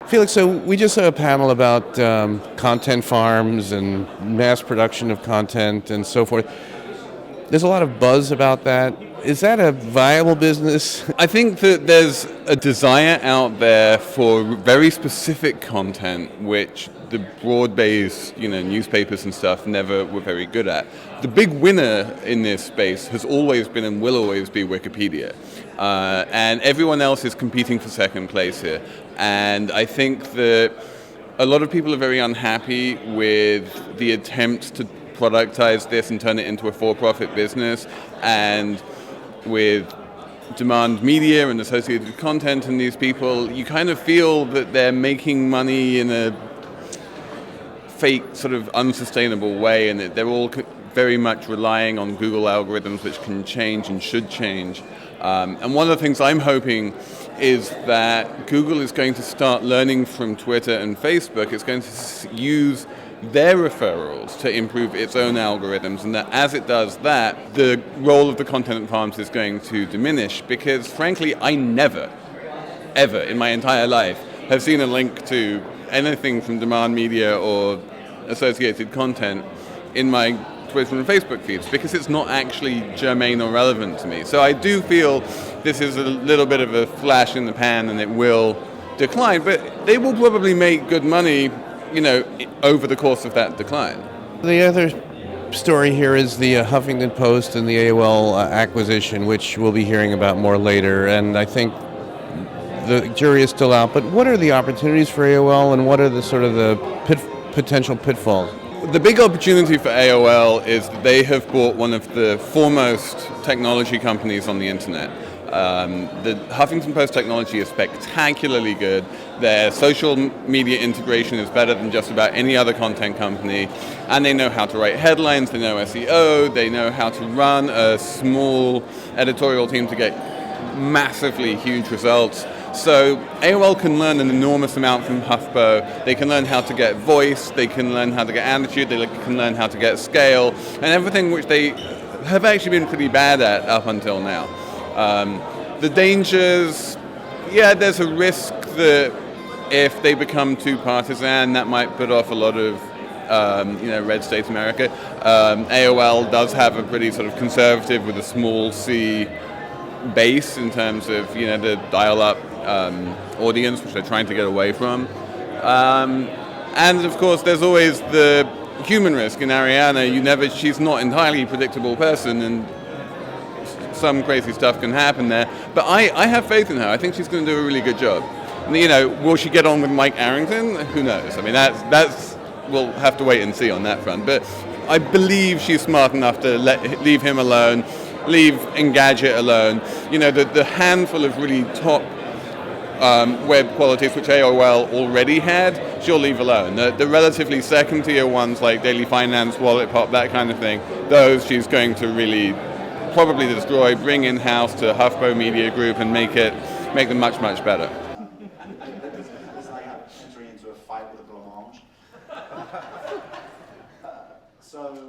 Felix, so we just saw a panel about content farms and mass production of content and so forth. There's a lot of buzz about that. Is that a viable business? I think that there's a desire out there for very specific content which the broad-based, newspapers and stuff never were very good at. The big winner in this space has always been and will always be Wikipedia. And everyone else is competing for second place here. And I think that a lot of people are very unhappy with the attempts to productize this and turn it into a for-profit business, and with demand media and associated content and these people, you kind of feel that they're making money in a fake, sort of unsustainable way, and that they're all very much relying on Google algorithms, which can change and should change. And one of the things I'm hoping is that Google is going to start learning from Twitter and Facebook. It's going to use their referrals to improve its own algorithms, and that as it does that, the role of the content farms is going to diminish, because frankly, I never, ever in my entire life have seen a link to anything from demand media or associated content in my Twitter and Facebook feeds, because it's not actually germane or relevant to me. So I do feel this is a little bit of a flash in the pan, and it will decline, but they will probably make good money, over the course of that decline. The other story here is the Huffington Post and the AOL acquisition, which we'll be hearing about more later, and I think the jury is still out. But what are the opportunities for AOL, and what are the sort of the potential pitfalls? The big opportunity for AOL is that they have bought one of the foremost technology companies on the internet. The Huffington Post technology is spectacularly good. Their social media integration is better than just about any other content company. And they know how to write headlines, they know SEO, they know how to run a small editorial team to get massively huge results. So AOL can learn an enormous amount from HuffPo. They can learn how to get voice, they can learn how to get attitude, they can learn how to get scale, and everything which they have actually been pretty bad at up until now. The dangers, there's a risk that if they become too partisan, that might put off a lot of red state America. AOL does have a pretty sort of conservative with a small c base in terms of the dial-up audience, which they're trying to get away from. And of course, there's always the human risk in Arianna. She's not entirely a predictable person, and some crazy stuff can happen there. But I have faith in her. I think she's going to do a really good job. Will she get on with Mike Arrington? Who knows? I mean, that's we'll have to wait and see on that front. But I believe she's smart enough to leave him alone, leave Engadget alone. The handful of really top web qualities which AOL already had, she'll leave alone. The relatively second-tier ones like Daily Finance, Wallet Pop, that kind of thing, those she's going to really probably destroy, bring in-house to HuffPo Media Group and make them much, much better. It's like entering into a fight with a blancmange. So